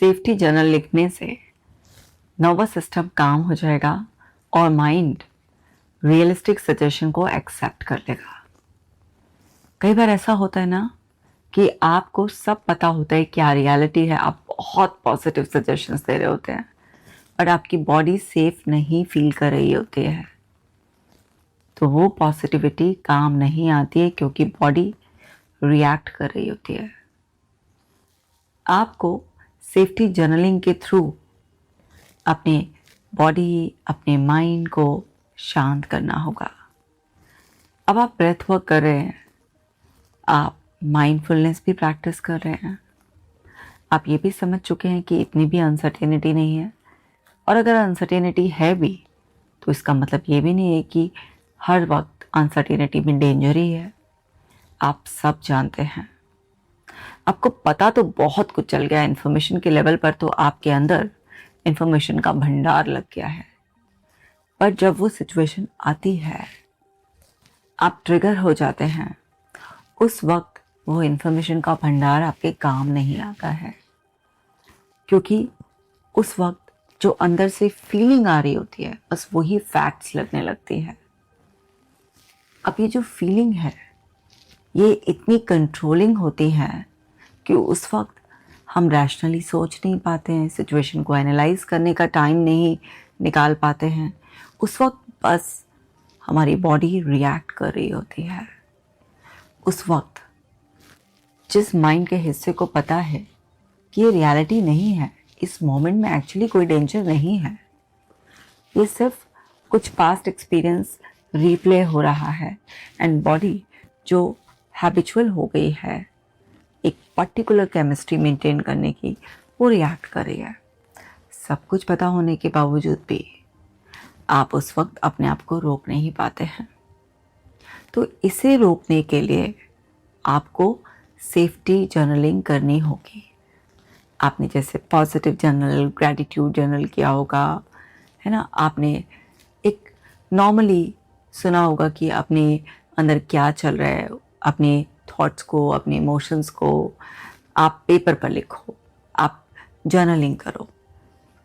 Safety journal लिखने से nervous system काम हो जाएगा और माइंड रियलिस्टिक सजेशन को एक्सेप्ट कर लेगा। कई बार ऐसा होता है ना कि आपको सब पता होता है क्या रियलिटी है, आप बहुत पॉजिटिव सजेशंस दे रहे होते हैं और आपकी बॉडी सेफ नहीं फील कर रही होती है, तो वो पॉजिटिविटी काम नहीं आती है क्योंकि बॉडी रिएक्ट कर रही होती है। आपको सेफ्टी जर्नलिंग के थ्रू अपने बॉडी, अपने माइंड को शांत करना होगा। अब आप ब्रेथ वर्क कर रहे हैं, आप माइंडफुलनेस भी प्रैक्टिस कर रहे हैं, आप ये भी समझ चुके हैं कि इतनी भी अनसर्टेनिटी नहीं है, और अगर अनसर्टेनिटी है भी तो इसका मतलब ये भी नहीं है कि हर वक्त अनसर्टेनिटी में डेंजर ही है। आप सब जानते हैं, आपको पता तो बहुत कुछ चल गया इन्फॉर्मेशन के लेवल पर, तो आपके अंदर इन्फॉर्मेशन का भंडार लग गया है। पर जब वो सिचुएशन आती है, आप ट्रिगर हो जाते हैं, उस वक्त वो इन्फॉर्मेशन का भंडार आपके काम नहीं आता है, क्योंकि उस वक्त जो अंदर से फीलिंग आ रही होती है बस वही फैक्ट्स लगने लगती है। अब ये जो फीलिंग है ये इतनी कंट्रोलिंग होती है कि उस वक्त हम रैशनली सोच नहीं पाते हैं, सिचुएशन को एनालाइज करने का टाइम नहीं निकाल पाते हैं। उस वक्त बस हमारी बॉडी रिएक्ट कर रही होती है। उस वक्त जिस माइंड के हिस्से को पता है कि ये रियलिटी नहीं है, इस मोमेंट में एक्चुअली कोई डेंजर नहीं है, ये सिर्फ कुछ पास्ट एक्सपीरियंस रीप्ले हो रहा है, एंड बॉडी जो हैबिचुअल हो गई है एक पर्टिकुलर केमिस्ट्री मेंटेन करने की, वो रिएक्ट कर रही है। सब कुछ पता होने के बावजूद भी आप उस वक्त अपने आप को रोक नहीं पाते हैं। तो इसे रोकने के लिए आपको सेफ्टी जर्नलिंग करनी होगी। आपने जैसे पॉजिटिव जर्नल, ग्रैटिट्यूड जर्नल किया होगा, है ना, आपने एक नॉर्मली सुना होगा कि अपने अंदर क्या चल रहा है, अपने थॉट्स को, अपने इमोशंस को आप पेपर पर लिखो, आप जर्नलिंग करो।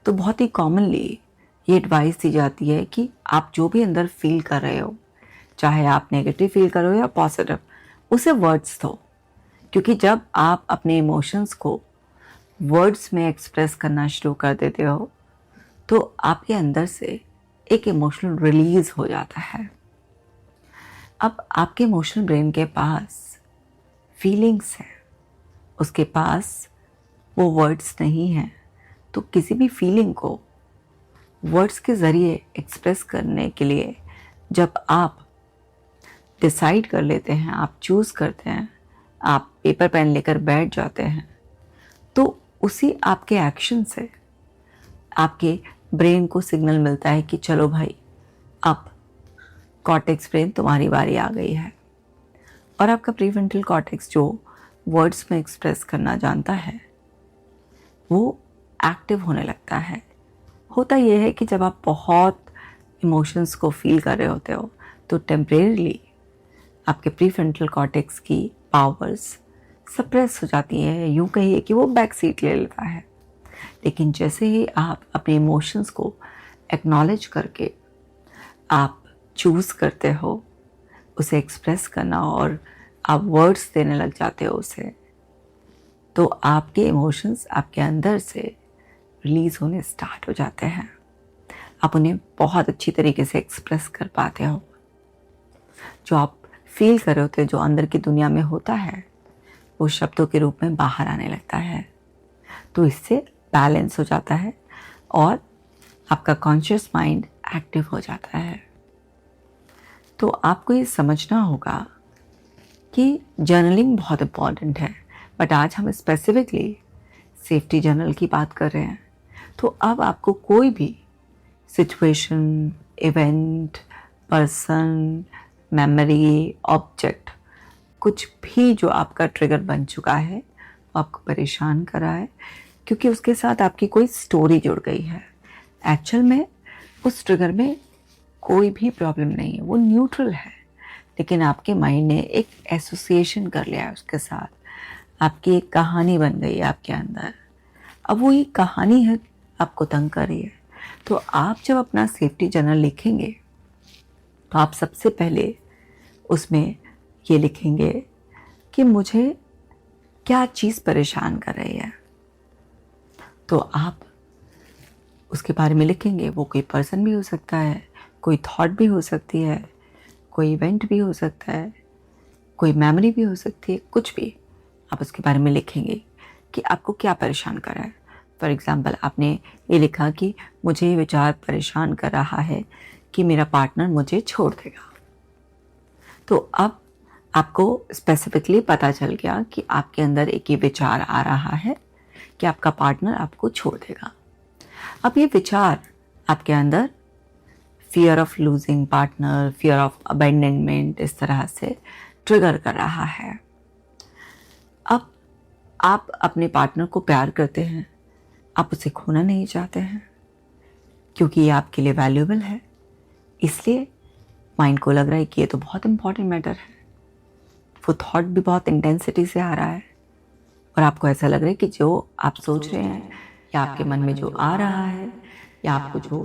तो बहुत ही कॉमनली ये एडवाइस दी जाती है कि आप जो भी अंदर फील कर रहे हो, चाहे आप नेगेटिव फील करो या पॉजिटिव, उसे वर्ड्स दो, क्योंकि जब आप अपने इमोशंस को वर्ड्स में एक्सप्रेस करना शुरू कर देते हो तो आपके अंदर से एक इमोशनल रिलीज हो जाता है। अब आपके इमोशनल ब्रेन के पास फीलिंग्स है, उसके पास वो वर्ड्स नहीं हैं, तो किसी भी फीलिंग को वर्ड्स के ज़रिए एक्सप्रेस करने के लिए जब आप डिसाइड कर लेते हैं, आप चूज़ करते हैं, आप पेपर पेन लेकर बैठ जाते हैं, तो उसी आपके एक्शन से आपके ब्रेन को सिग्नल मिलता है कि चलो भाई, अब कॉर्टेक्स ब्रेन तुम्हारी बारी आ गई है, और आपका प्रीफ्रंटल कॉर्टेक्स जो वर्ड्स में एक्सप्रेस करना जानता है वो एक्टिव होने लगता है। होता यह है कि जब आप बहुत इमोशंस को फील कर रहे होते हो तो टेम्परेरीली आपके प्रीफ्रंटल कॉर्टेक्स की पावर्स सप्रेस हो जाती है, यूँ कहिए कि वो बैक सीट ले लेता है। लेकिन जैसे ही आप अपने इमोशंस को एक्नॉलेज करके आप चूज़ करते हो उसे एक्सप्रेस करना और आप वर्ड्स देने लग जाते हो उसे, तो आपके इमोशंस आपके अंदर से रिलीज़ होने स्टार्ट हो जाते हैं। आप उन्हें बहुत अच्छी तरीके से एक्सप्रेस कर पाते हो। जो आप फील कर रहे होते हो, जो अंदर की दुनिया में होता है, वो शब्दों के रूप में बाहर आने लगता है। तो इससे बैलेंस हो जाता है और आपका कॉन्शियस माइंड एक्टिव हो जाता है। तो आपको ये समझना होगा कि जर्नलिंग बहुत इम्पॉर्टेंट है, बट आज हम स्पेसिफिकली सेफ्टी जर्नल की बात कर रहे हैं। तो अब आपको कोई भी situation, event, person, memory, object, कुछ भी जो आपका ट्रिगर बन चुका है वो आपको परेशान कर रहा है, क्योंकि उसके साथ आपकी कोई स्टोरी जुड़ गई है। एक्चुअल में उस ट्रिगर में कोई भी प्रॉब्लम नहीं है, वो न्यूट्रल है, लेकिन आपके माइंड ने एक एसोसिएशन कर लिया है उसके साथ, आपकी एक कहानी बन गई है आपके अंदर। अब वो एक कहानी है, आपको तंग कर रही है। तो आप जब अपना सेफ्टी जर्नल लिखेंगे तो आप सबसे पहले उसमें ये लिखेंगे कि मुझे क्या चीज़ परेशान कर रही है। तो आप उसके बारे में लिखेंगे। वो कोई पर्सन भी हो सकता है, कोई थॉट भी हो सकती है, कोई इवेंट भी हो सकता है, कोई मेमोरी भी हो सकती है, कुछ भी आप उसके बारे में लिखेंगे कि आपको क्या परेशान कर रहा है। फॉर एग्ज़ाम्पल आपने ये लिखा कि मुझे ये विचार परेशान कर रहा है कि मेरा पार्टनर मुझे छोड़ देगा। तो अब आपको स्पेसिफिकली पता चल गया कि आपके अंदर एक ये विचार आ रहा है कि आपका पार्टनर आपको छोड़ देगा। अब ये विचार आपके अंदर fear of losing partner, fear of abandonment इस तरह से ट्रिगर कर रहा है। अब आप अपने पार्टनर को प्यार करते हैं, आप उसे खोना नहीं चाहते हैं क्योंकि ये आपके लिए वैल्यूएबल है। इसलिए माइंड को लग रहा है कि ये तो बहुत इंपॉर्टेंट मैटर है। वो थॉट भी बहुत इंटेंसिटी से आ रहा है और आपको ऐसा लग रहा है कि जो आप सोच रहे हैं या आपके मन में जो आ रहा है या आपको जो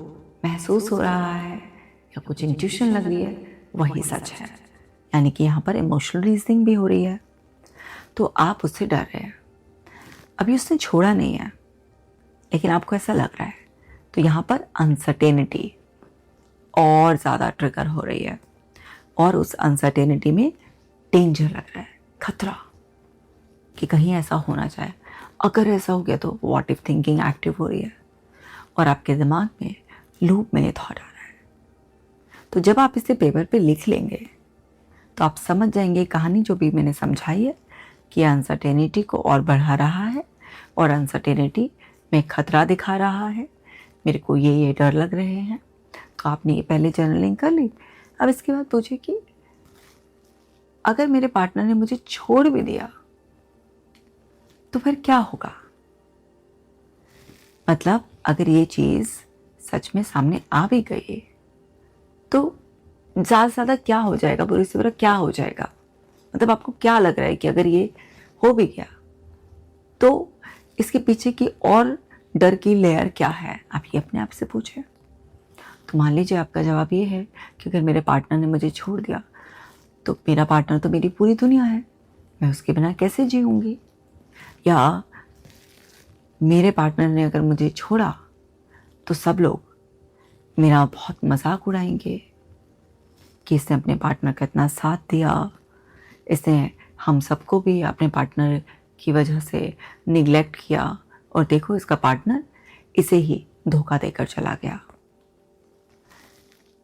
महसूस हो रहा है या कुछ इंट्यूशन लग रही है वही सच है। यानी कि यहाँ पर इमोशनल रीजनिंग भी हो रही है। तो आप उससे डर रहे हैं। अभी उसने छोड़ा नहीं है लेकिन आपको ऐसा लग रहा है। तो यहाँ पर अनसर्टेनिटी और ज़्यादा ट्रिगर हो रही है और उस अनसर्टेनिटी में डेंजर लग रहा है, खतरा कि कहीं ऐसा होना चाहे। अगर ऐसा हो गया तो व्हाट इफ थिंकिंग एक्टिव हो रही है और आपके दिमाग में लूप में ये थॉट आ रहा है। तो जब आप इसे पेपर पे लिख लेंगे तो आप समझ जाएंगे कहानी जो भी मैंने समझाई है कि अनसर्टेनिटी को और बढ़ा रहा है और अनसर्टेनिटी में खतरा दिखा रहा है। मेरे को ये डर लग रहे हैं। तो आपने ये पहले जर्नलिंग कर ली। अब इसके बाद पूछे कि अगर मेरे पार्टनर ने मुझे छोड़ भी दिया तो फिर क्या होगा। मतलब अगर ये चीज़ सच में सामने आ भी गई तो ज़्यादा से ज़्यादा क्या हो जाएगा, बुरी से बुरा क्या हो जाएगा। मतलब आपको क्या लग रहा है कि अगर ये हो भी गया तो इसके पीछे की और डर की लेयर क्या है, आप ये अपने आप से पूछें। तो मान लीजिए आपका जवाब ये है कि अगर मेरे पार्टनर ने मुझे छोड़ दिया तो मेरा पार्टनर तो मेरी पूरी दुनिया है, मैं उसके बिना कैसे जीऊँगी। या मेरे पार्टनर ने अगर मुझे छोड़ा तो सब लोग मेरा बहुत मजाक उड़ाएंगे कि इसने अपने पार्टनर का इतना साथ दिया, इसने हम सबको भी अपने पार्टनर की वजह से निगलेक्ट किया और देखो इसका पार्टनर इसे ही धोखा देकर चला गया।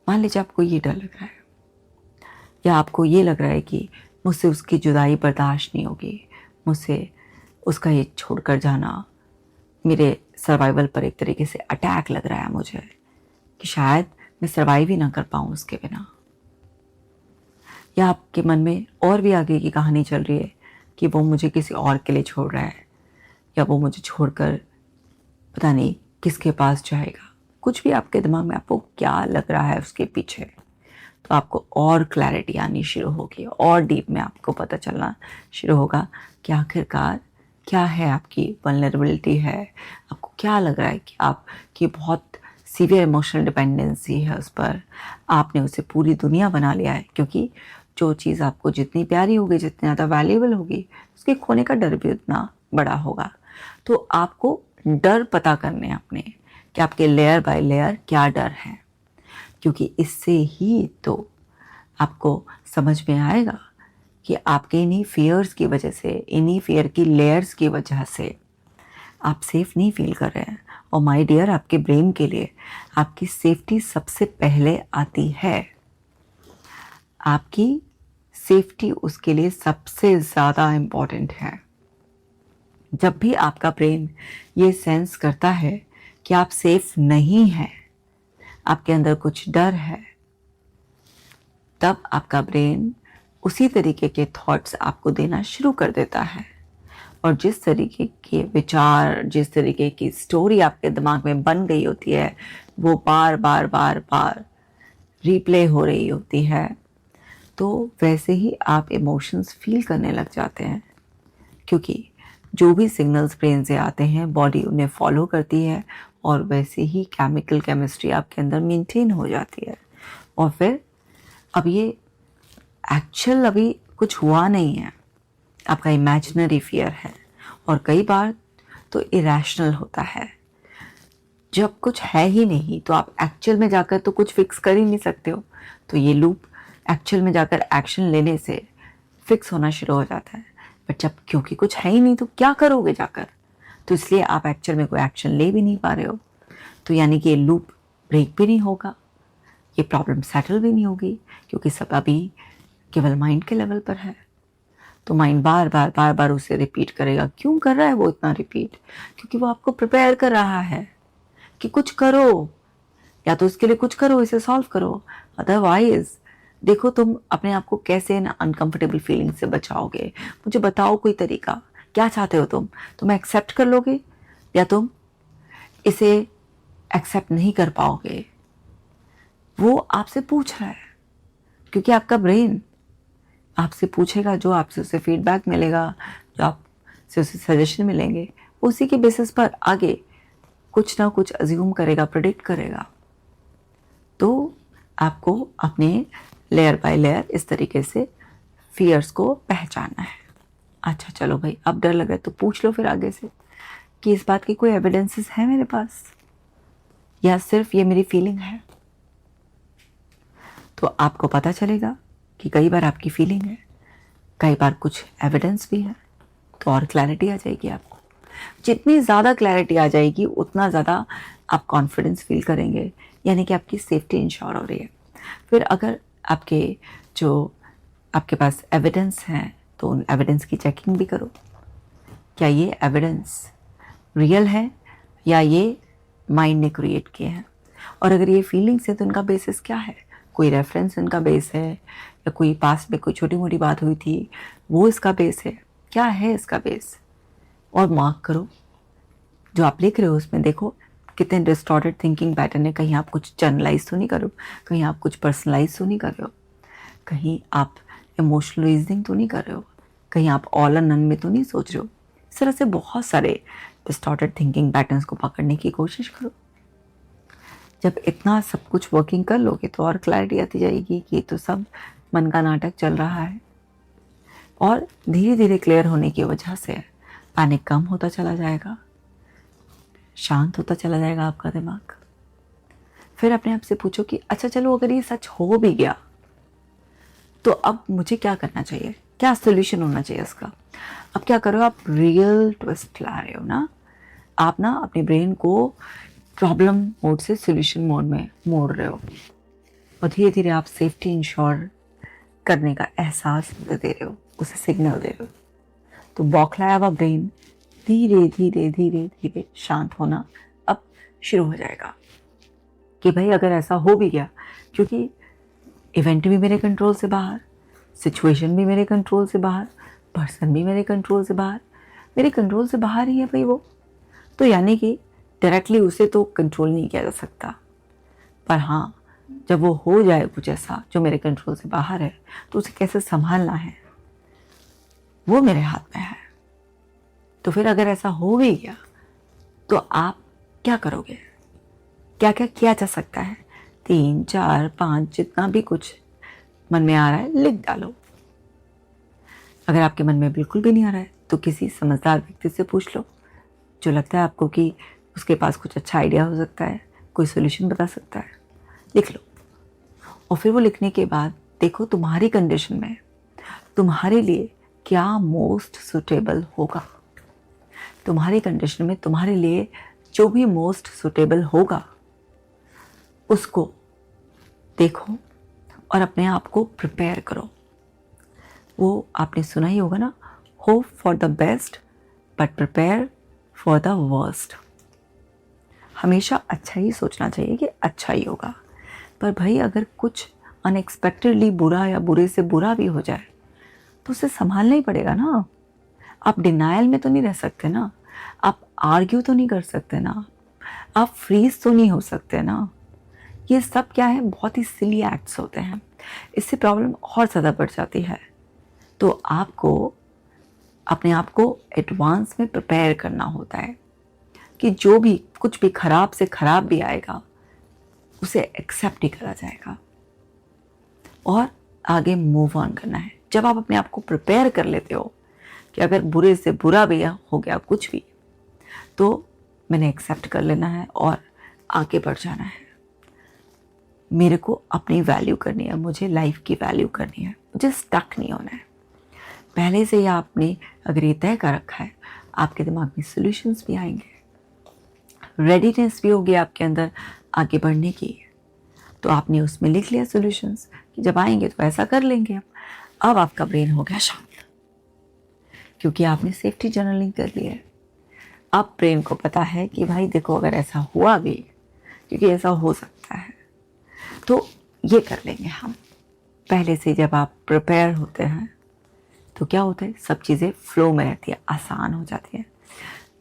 मान लीजिए आपको ये डर लग रहा है या आपको ये लग रहा है कि मुझसे उसकी जुदाई बर्दाश्त नहीं होगी, मुझसे उसका ये छोड़कर जाना मेरे सर्वाइवल पर एक तरीके से अटैक लग रहा है मुझे कि शायद मैं सर्वाइव ही ना कर पाऊँ उसके बिना। या आपके मन में और भी आगे की कहानी चल रही है कि वो मुझे किसी और के लिए छोड़ रहा है या वो मुझे छोड़कर पता नहीं किसके पास जाएगा। कुछ भी आपके दिमाग में आपको क्या लग रहा है उसके पीछे, तो आपको और क्लैरिटी आनी शुरू होगी और डीप में आपको पता चलना शुरू होगा कि आखिरकार क्या है आपकी वल्नरेबिलिटी है। आपको क्या लग रहा है कि आपकी बहुत सीवियर इमोशनल डिपेंडेंसी है उस पर, आपने उसे पूरी दुनिया बना लिया है। क्योंकि जो चीज़ आपको जितनी प्यारी होगी, जितनी ज़्यादा वैल्यूएबल होगी, उसके खोने का डर भी उतना बड़ा होगा। तो आपको डर पता करने अपने कि आपके लेयर बाय लेयर क्या डर है, क्योंकि इससे ही तो आपको समझ में आएगा कि आपके इन्हीं फियर्स की वजह से, इन्हीं फियर की लेयर्स की वजह से आप सेफ नहीं फील कर रहे हैं। और माय डियर, आपके ब्रेन के लिए आपकी सेफ्टी सबसे पहले आती है। आपकी सेफ्टी उसके लिए सबसे ज़्यादा इम्पॉर्टेंट है। जब भी आपका ब्रेन ये सेंस करता है कि आप सेफ नहीं हैं, आपके अंदर कुछ डर है, तब आपका ब्रेन उसी तरीके के थॉट्स आपको देना शुरू कर देता है। और जिस तरीके के विचार, जिस तरीके की स्टोरी आपके दिमाग में बन गई होती है, वो बार बार बार बार रिप्ले हो रही होती है, तो वैसे ही आप इमोशंस फील करने लग जाते हैं। क्योंकि जो भी सिग्नल्स ब्रेन से आते हैं बॉडी उन्हें फॉलो करती है और वैसे ही केमिकल केमिस्ट्री आपके अंदर मेंटेन हो जाती है। और फिर अब ये एक्चुअल अभी कुछ हुआ नहीं है, आपका इमेजिनरी फियर है और कई बार तो इरेशनल होता है। जब कुछ है ही नहीं तो आप एक्चुअल में जाकर तो कुछ फिक्स कर ही नहीं सकते हो, तो ये लूप एक्चुअल में जाकर एक्शन लेने से फिक्स होना शुरू हो जाता है। बट जब क्योंकि कुछ है ही नहीं तो क्या करोगे जाकर, तो इसलिए आप एक्चुअल में कोई एक्शन ले भी नहीं पा रहे हो, तो यानी कि ये लूप ब्रेक भी नहीं होगा, ये प्रॉब्लम सेटल भी नहीं होगी, क्योंकि सब अभी केवल माइंड के लेवल पर है। तो माइंड बार बार उसे रिपीट करेगा। क्यों कर रहा है वो इतना रिपीट? क्योंकि वो आपको प्रिपेयर कर रहा है कि कुछ करो, या तो इसके लिए कुछ करो, इसे सॉल्व करो। अदरवाइज देखो तुम अपने आप को कैसे इन अनकंफर्टेबल फीलिंग से बचाओगे। मुझे बताओ कोई तरीका, क्या चाहते हो तुम एक्सेप्ट कर लोगे या तुम इसे एक्सेप्ट नहीं कर पाओगे? वो आपसे पूछ रहा है, क्योंकि आपका ब्रेन आपसे पूछेगा, जो आपसे उसे फीडबैक मिलेगा, जो आपसे उसे सजेशन मिलेंगे, उसी के बेसिस पर आगे कुछ ना कुछ अज्यूम करेगा, प्रेडिक्ट करेगा। तो आपको अपने लेयर बाय लेयर इस तरीके से फियर्स को पहचानना है। अच्छा चलो भाई, अब डर लग रहा है तो पूछ लो फिर आगे से कि इस बात की कोई एविडेंसेस है मेरे पास या सिर्फ ये मेरी फीलिंग है। तो आपको पता चलेगा कि कई बार आपकी फीलिंग है, कई बार कुछ एविडेंस भी है, तो और क्लैरिटी आ जाएगी आपको। जितनी ज़्यादा क्लैरिटी आ जाएगी उतना ज़्यादा आप कॉन्फिडेंस फील करेंगे, यानी कि आपकी सेफ्टी इंश्योर हो रही है। फिर अगर आपके पास एविडेंस हैं तो उन एविडेंस की चेकिंग भी करो, क्या ये एविडेंस रियल है या ये माइंड ने क्रिएट किए हैं। और अगर ये फीलिंग्स है तो उनका बेसिस क्या है, कोई रेफरेंस इनका बेस है या कोई पास्ट में कोई छोटी मोटी बात हुई थी वो इसका बेस है, क्या है इसका बेस। और मार्क करो जो आप लिख रहे हो उसमें, देखो कितने डिस्टॉर्टेड थिंकिंग पैटर्न है। कहीं आप कुछ जर्नलाइज तो नहीं कर रहे हो, कहीं आप कुछ पर्सनलाइज तो नहीं कर रहे हो, कहीं आप इमोशनल रीजनिंग तो नहीं कर रहे हो, कहीं आप ऑल और नन में तो नहीं सोच रहे हो। इस तरह से बहुत सारे डिस्टॉर्टेड थिंकिंग पैटर्न्स को पकड़ने की कोशिश करो। जब इतना सब कुछ वर्किंग कर लोगे तो और क्लैरिटी आती जाएगी कि ये तो सब मन का नाटक चल रहा है। और धीरे धीरे क्लियर होने की वजह से पैनिक कम होता चला जाएगा, शांत होता चला जाएगा आपका दिमाग। फिर अपने आप से पूछो कि अच्छा चलो अगर ये सच हो भी गया तो अब मुझे क्या करना चाहिए, क्या सोल्यूशन होना चाहिए इसका। अब क्या करो, आप रियल ट्विस्ट ला रहे हो ना, आप ना अपने ब्रेन को प्रॉब्लम मोड से सोल्यूशन मोड में मोड़ रहे हो और धीरे धीरे आप सेफ्टी इंश्योर करने का एहसास दे रहे हो, उसे सिग्नल दे रहे हो। तो बौखलाया हुआ ब्रेन धीरे धीरे धीरे धीरे शांत होना अब शुरू हो जाएगा कि भाई अगर ऐसा हो भी गया, क्योंकि इवेंट भी मेरे कंट्रोल से बाहर, सिचुएशन भी मेरे कंट्रोल से बाहर, पर्सन भी मेरे कंट्रोल से बाहर, मेरे कंट्रोल से बाहर ही है भाई वो, तो यानी कि डायरेक्टली उसे तो कंट्रोल नहीं किया जा सकता। पर हाँ, जब वो हो जाए कुछ ऐसा जो मेरे कंट्रोल से बाहर है तो उसे कैसे संभालना है वो मेरे हाथ में है। तो फिर अगर ऐसा हो भी गया तो आप क्या करोगे, क्या क्या किया जा सकता है। 3, 4, 5 जितना भी कुछ मन में आ रहा है लिख डालो। अगर आपके मन में बिल्कुल भी नहीं आ रहा है तो किसी समझदार व्यक्ति से पूछ लो, जो लगता है आपको कि उसके पास कुछ अच्छा आइडिया हो सकता है, कोई सोल्यूशन बता सकता है, लिख लो। और फिर वो लिखने के बाद देखो तुम्हारी कंडीशन में तुम्हारे लिए क्या मोस्ट सुटेबल होगा। तुम्हारी कंडीशन में तुम्हारे लिए जो भी मोस्ट सुटेबल होगा उसको देखो और अपने आप को प्रिपेयर करो। वो आपने सुना ही होगा ना, hope for the best but prepare for the worst. हमेशा अच्छा ही सोचना चाहिए कि अच्छा ही होगा, पर भाई अगर कुछ अनएक्सपेक्टेडली बुरा या बुरे से बुरा भी हो जाए तो उसे संभालना ही पड़ेगा ना। आप डिनायल में तो नहीं रह सकते ना, आप आर्ग्यू तो नहीं कर सकते ना, आप फ्रीज तो नहीं हो सकते ना। ये सब क्या है, बहुत ही सिली एक्ट्स होते हैं, इससे प्रॉब्लम और ज़्यादा बढ़ जाती है। तो आपको अपने आप को एडवांस में प्रिपेयर करना होता है कि जो भी कुछ भी खराब से खराब भी आएगा उसे एक्सेप्ट ही करा जाएगा और आगे मूव ऑन करना है। जब आप अपने आप को प्रिपेयर कर लेते हो कि अगर बुरे से बुरा भी हो गया कुछ भी, तो मैंने एक्सेप्ट कर लेना है और आगे बढ़ जाना है। मेरे को अपनी वैल्यू करनी है, मुझे लाइफ की वैल्यू करनी है, मुझे स्टक नहीं होना है। पहले से ही आपने अगर ये तय कर रखा है, आपके दिमाग में सॉल्यूशंस भी आएंगे, रेडीनेस भी होगी आपके अंदर आगे बढ़ने की। तो आपने उसमें लिख लिया सॉल्यूशंस कि जब आएंगे तो ऐसा कर लेंगे। अब आपका ब्रेन हो गया शांत, क्योंकि आपने सेफ्टी जर्नलिंग कर लिया है। अब ब्रेन को पता है कि भाई देखो, अगर ऐसा हुआ भी, क्योंकि ऐसा हो सकता है, तो ये कर लेंगे हम। पहले से जब आप प्रिपेयर होते हैं तो क्या होता है, सब चीज़ें फ्लो में रहती है, आसान हो जाती है।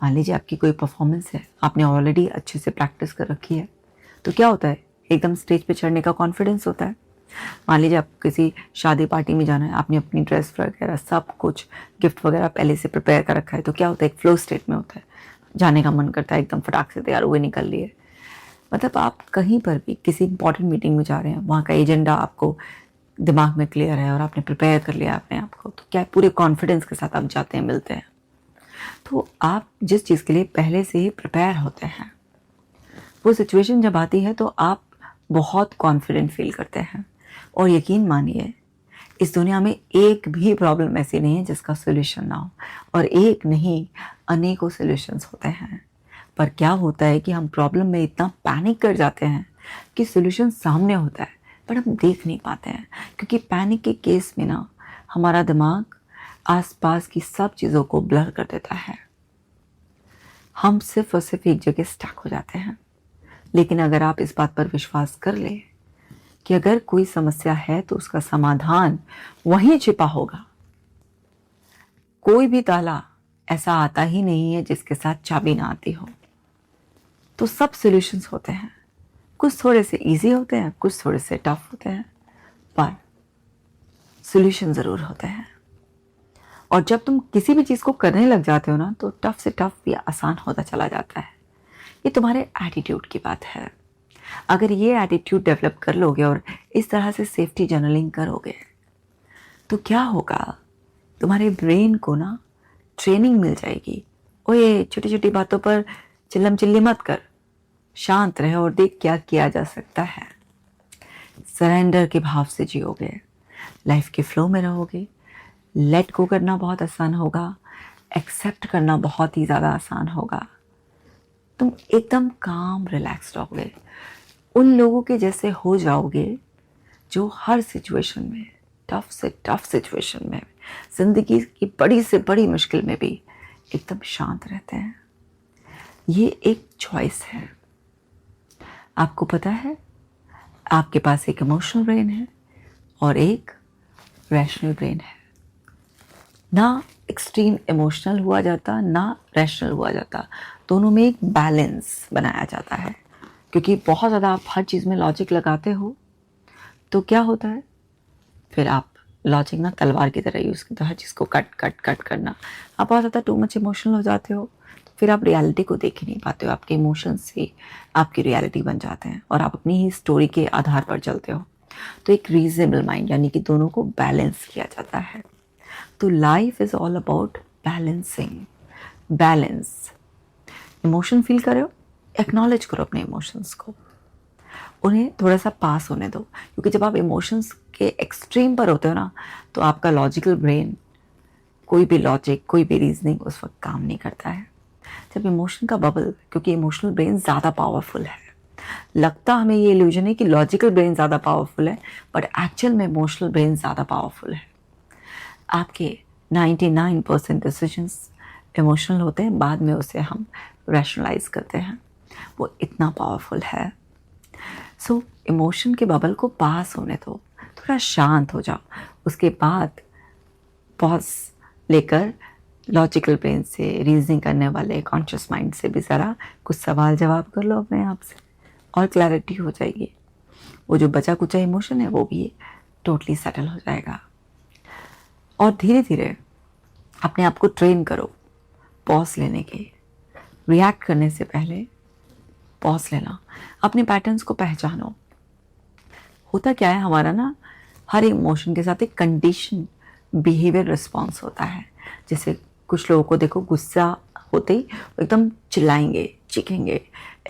मान लीजिए आपकी कोई परफॉर्मेंस है, आपने ऑलरेडी अच्छे से प्रैक्टिस कर रखी है, तो क्या होता है, एकदम स्टेज पे चढ़ने का कॉन्फिडेंस होता है। मान लीजिए आप किसी शादी पार्टी में जाना है, आपने अपनी ड्रेस वगैरह सब कुछ, गिफ्ट वगैरह पहले से प्रिपेयर कर रखा है, तो क्या होता है, एक फ्लो स्टेट में होता है, जाने का मन करता है, एकदम फटाक से तैयार हुए निकल लिए। मतलब आप कहीं पर भी किसी इंपॉर्टेंट मीटिंग में जा रहे हैं, वहाँ का एजेंडा आपको दिमाग में क्लियर है और आपने प्रिपेयर कर लिया अपने आप को, तो क्या पूरे कॉन्फिडेंस के साथ आप जाते हैं, मिलते हैं। तो आप जिस चीज़ के लिए पहले से ही प्रिपेयर होते हैं, वो सिचुएशन जब आती है तो आप बहुत कॉन्फिडेंट फील करते हैं। और यकीन मानिए, इस दुनिया में एक भी प्रॉब्लम ऐसी नहीं है जिसका सोल्यूशन ना हो, और एक नहीं अनेकों सॉल्यूशंस होते हैं। पर क्या होता है कि हम प्रॉब्लम में इतना पैनिक कर जाते हैं कि सॉल्यूशन सामने होता है पर हम देख नहीं पाते हैं, क्योंकि पैनिक के केस में ना हमारा दिमाग आसपास की सब चीज़ों को ब्लर कर देता है। हम सिर्फ और सिर्फ एक जगह स्टक हो जाते हैं। लेकिन अगर आप इस बात पर विश्वास कर ले कि अगर कोई समस्या है तो उसका समाधान वहीं छिपा होगा। कोई भी ताला ऐसा आता ही नहीं है जिसके साथ चाबी ना आती हो। तो सब सॉल्यूशंस होते हैं, कुछ थोड़े से इजी होते हैं, कुछ थोड़े से टफ होते हैं, पर सॉल्यूशन ज़रूर होते हैं। और जब तुम किसी भी चीज़ को करने लग जाते हो ना, तो टफ से टफ भी आसान होता चला जाता है। ये तुम्हारे एटीट्यूड की बात है। अगर ये एटीट्यूड डेवलप कर लोगे और इस तरह से सेफ्टी जर्नलिंग करोगे, तो क्या होगा, तुम्हारे ब्रेन को ना ट्रेनिंग मिल जाएगी। ओए, छोटी छोटी बातों पर चिल्लम चिल्ली मत कर, शांत रहे और देख क्या किया जा सकता है। सरेंडर के भाव से जियोगे, लाइफ के फ्लो में रहोगे। लेट गो करना बहुत आसान होगा, एक्सेप्ट करना बहुत ही ज़्यादा आसान होगा। तुम एकदम काम रिलैक्स्ड रहोगे, उन लोगों के जैसे हो जाओगे जो हर सिचुएशन में, टफ से टफ सिचुएशन में, ज़िंदगी की बड़ी से बड़ी मुश्किल में भी एकदम शांत रहते हैं। ये एक चॉइस है। आपको पता है, आपके पास एक इमोशनल ब्रेन है और एक रैशनल ब्रेन है। ना एक्सट्रीम इमोशनल हुआ जाता, ना रैशनल हुआ जाता, दोनों में एक बैलेंस बनाया जाता है। क्योंकि बहुत ज़्यादा आप हर चीज़ में लॉजिक लगाते हो तो क्या होता है, फिर आप लॉजिक ना तलवार की तरह यूज़ करते हो, हर चीज़ को कट कट कट करना। आप बहुत ज़्यादा टू मच इमोशनल हो जाते हो तो फिर आप रियलिटी को देख ही नहीं पाते हो। आपके इमोशंस से आपकी रियलिटी बन जाते हैं और आप अपनी ही स्टोरी के आधार पर चलते हो। तो एक रीजनेबल माइंड, यानी कि दोनों को बैलेंस किया जाता है। तो life is all about balancing, balance. Emotion feel करो, एक्नॉलेज करो अपने इमोशंस को, उन्हें थोड़ा सा पास होने दो। क्योंकि जब आप इमोशंस के एक्सट्रीम पर होते हो ना, तो आपका लॉजिकल ब्रेन, कोई भी लॉजिक, कोई भी रीजनिंग उस वक्त काम नहीं करता है। जब इमोशन का बबल, क्योंकि इमोशनल ब्रेन ज़्यादा पावरफुल है, लगता हमें ये इल्यूजन है कि लॉजिकल ब्रेन ज़्यादा पावरफुल है, बट एक्चुअल में इमोशनल ब्रेन ज़्यादा पावरफुल है। आपके 99% डिसीजंस इमोशनल होते हैं, बाद में उसे हम रैशनलाइज करते हैं। वो इतना पावरफुल है। सो इमोशन के बबल को पास होने दो, थोड़ा शांत हो जाओ। उसके बाद पॉज लेकर लॉजिकल ब्रेन से, रीजनिंग करने वाले कॉन्शियस माइंड से भी ज़रा कुछ सवाल जवाब कर लो अपने आप से, और क्लैरिटी हो जाएगी। वो जो बचा कुचा इमोशन है वो भी टोटली सेटल हो जाएगा। और धीरे धीरे अपने आप को ट्रेन करो पॉज लेने के, रिएक्ट करने से पहले पॉज लेना, अपने पैटर्न्स को पहचानो। होता क्या है, हमारा ना हर इमोशन के साथ एक कंडीशन बिहेवियर रिस्पॉन्स होता है। जैसे कुछ लोगों को देखो, गुस्सा होते ही एकदम चिल्लाएंगे, चीखेंगे,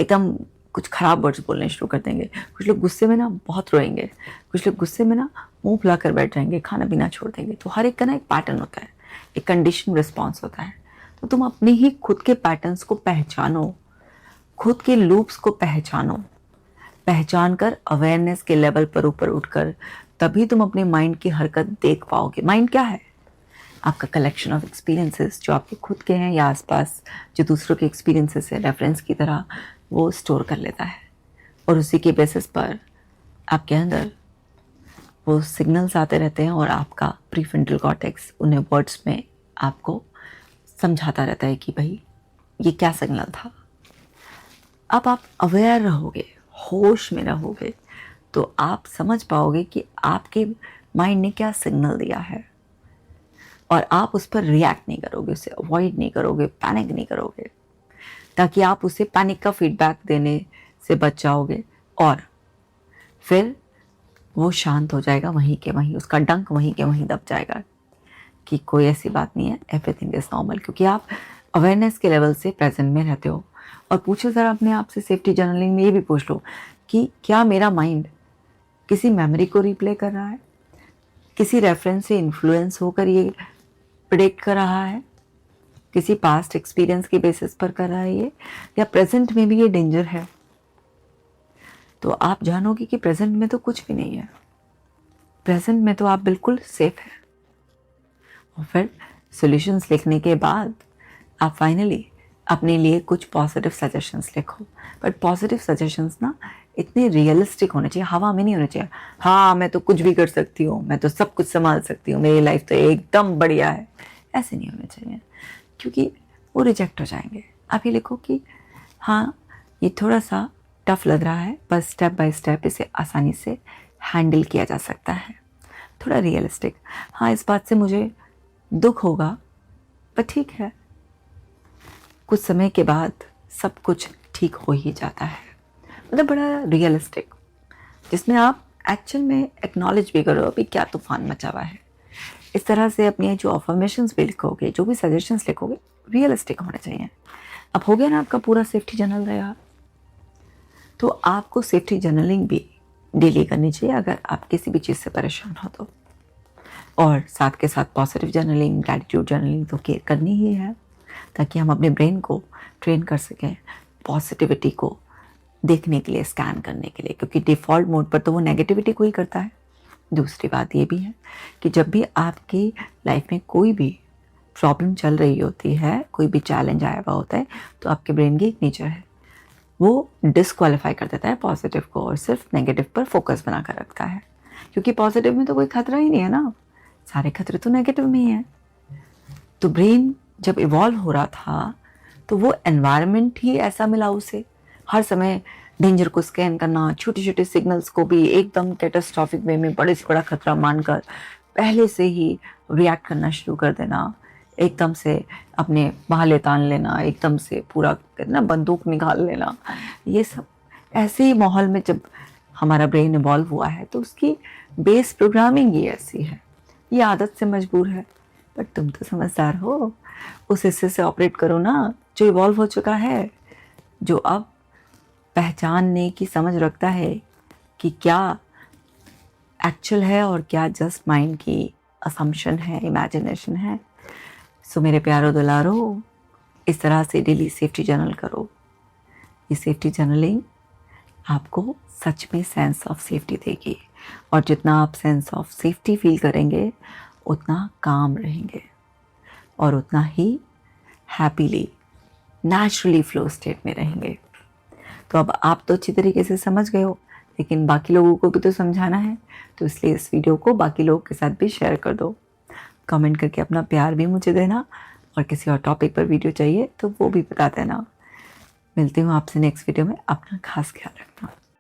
एकदम कुछ खराब वर्ड्स बोलने शुरू कर देंगे। कुछ लोग गुस्से में ना बहुत रोएंगे, कुछ लोग गुस्से में ना मुंह फुला कर बैठ जाएंगे, खाना पीना छोड़ देंगे। तो हर एक का ना एक पैटर्न होता है, एक कंडीशन रिस्पॉन्स होता है। तो तुम अपने ही खुद के पैटर्न्स को पहचानो, खुद के लूप्स को पहचानो, पहचान कर अवेयरनेस के लेवल पर ऊपर उठकर तभी तुम अपने माइंड की हरकत देख पाओगे। माइंड क्या है? आपका कलेक्शन ऑफ एक्सपीरियंसेस, जो आपके खुद के हैं या आसपास जो दूसरों के एक्सपीरियंसेस है, रेफरेंस की तरह वो स्टोर कर लेता है, और उसी के बेसिस पर आपके अंदर वो सिग्नल्स आते रहते हैं और आपका प्रीफ्रंटल कॉर्टेक्स उन्हें वर्ड्स में आपको समझाता रहता है कि भाई ये क्या सिग्नल था। अब आप अवेयर रहोगे, होश में रहोगे, तो आप समझ पाओगे कि आपके माइंड ने क्या सिग्नल दिया है, और आप उस पर रिएक्ट नहीं करोगे, उसे अवॉइड नहीं करोगे, पैनिक नहीं करोगे, ताकि आप उसे पैनिक का फीडबैक देने से बच जाओगे, और फिर वो शांत हो जाएगा वहीं के वहीं, उसका डंक वहीं के वहीं दब जाएगा कि कोई ऐसी बात नहीं है, एवरीथिंग इज नॉर्मल। क्योंकि आप अवेयरनेस के लेवल से प्रेजेंट में रहते हो। और पूछो ज़रा अपने आप से, सेफ्टी जर्नलिंग में ये भी पूछ लो कि क्या मेरा माइंड किसी मेमोरी को रिप्ले कर रहा है, किसी रेफरेंस से इन्फ्लुएंस होकर ये प्रेडिक्ट कर रहा है, किसी पास्ट एक्सपीरियंस के बेसिस पर कर रहा है ये, या प्रेजेंट में भी ये डेंजर है। तो आप जानोगे कि प्रेजेंट में तो कुछ भी नहीं है, प्रेजेंट में तो आप बिल्कुल सेफ है। और फिर सॉल्यूशंस लिखने के बाद आप फाइनली अपने लिए कुछ पॉजिटिव सजेशंस लिखो। बट पॉजिटिव सजेशंस ना इतने रियलिस्टिक होने चाहिए, हवा में नहीं होने चाहिए। हाँ मैं तो कुछ भी कर सकती हूँ, मैं तो सब कुछ संभाल सकती हूँ, मेरी लाइफ तो एकदम बढ़िया है, ऐसे नहीं होने चाहिए, क्योंकि वो रिजेक्ट हो जाएंगे। आप ये लिखो कि हाँ ये थोड़ा सा टफ लग रहा है, पर स्टेप बाय स्टेप इसे आसानी से हैंडल किया जा सकता है। थोड़ा रियलिस्टिक, हाँ इस बात से मुझे दुख होगा, पर ठीक है, कुछ समय के बाद सब कुछ ठीक हो ही जाता है। मतलब बड़ा रियलिस्टिक, जिसमें आप एक्चुअल में एक्नॉलेज भी करो अभी क्या तूफान मचा हुआ है। इस तरह से अपने जो अफर्मेशंस भी लिखोगे, जो भी सजेशंस लिखोगे, रियलिस्टिक होने चाहिए। अब हो गया ना आपका पूरा सेफ्टी जर्नल तैयार। तो आपको सेफ्टी जर्नलिंग भी डेली करनी चाहिए अगर आप किसी भी चीज़ से परेशान हो तो। और साथ के साथ पॉजिटिव जर्नलिंग, ग्रैटिट्यूड जर्नलिंग तो करनी ही है, ताकि हम अपने ब्रेन को ट्रेन कर सकें पॉजिटिविटी को देखने के लिए, स्कैन करने के लिए, क्योंकि डिफ़ॉल्ट मोड पर तो वो नेगेटिविटी को ही करता है। दूसरी बात ये भी है कि जब भी आपकी लाइफ में कोई भी प्रॉब्लम चल रही होती है, कोई भी चैलेंज आया हुआ होता है, तो आपके ब्रेन की एक नेचर है, वो डिस्क्वालीफाई कर देता है पॉजिटिव को और सिर्फ नेगेटिव पर फोकस बना कर रखता है। क्योंकि पॉजिटिव में तो कोई खतरा ही नहीं है ना, सारे खतरे तो नेगेटिव में ही हैं। तो ब्रेन जब इवॉल्व हो रहा था तो वो एनवायरनमेंट ही ऐसा मिला उसे, हर समय डेंजर को स्कैन करना, छोटे छोटे सिग्नल्स को भी एकदम कैटास्ट्रॉफिक वे में बड़े से बड़ा खतरा मानकर पहले से ही रिएक्ट करना शुरू कर देना, एकदम से अपने भाले तान लेना, एकदम से पूरा ना बंदूक निकाल लेना। ये सब ऐसे ही माहौल में जब हमारा ब्रेन इवॉल्व हुआ है तो उसकी बेस प्रोग्रामिंग ही ऐसी है, ये आदत से मजबूर है। बट तुम तो समझदार हो, उस हिस्से से ऑपरेट करो ना जो इवॉल्व हो चुका है, जो अब पहचानने की समझ रखता है कि क्या एक्चुअल है और क्या जस्ट माइंड की असम्पशन है, इमेजिनेशन है। सो मेरे प्यारो दुलारो, इस तरह से डेली सेफ्टी जर्नल करो। ये सेफ्टी जर्नलिंग आपको सच में सेंस ऑफ सेफ्टी देगी, और जितना आप सेंस ऑफ सेफ्टी फील करेंगे उतना काम रहेंगे और उतना ही हैप्पीली नेचुरली फ्लो स्टेट में रहेंगे। तो अब आप तो अच्छी तरीके से समझ गए हो, लेकिन बाकी लोगों को भी तो समझाना है, तो इसलिए इस वीडियो को बाकी लोगों के साथ भी शेयर कर दो। कमेंट करके अपना प्यार भी मुझे देना, और किसी और टॉपिक पर वीडियो चाहिए तो वो भी बता देना। मिलती हूँ आपसे नेक्स्ट वीडियो में, अपना खास ख्याल रखना।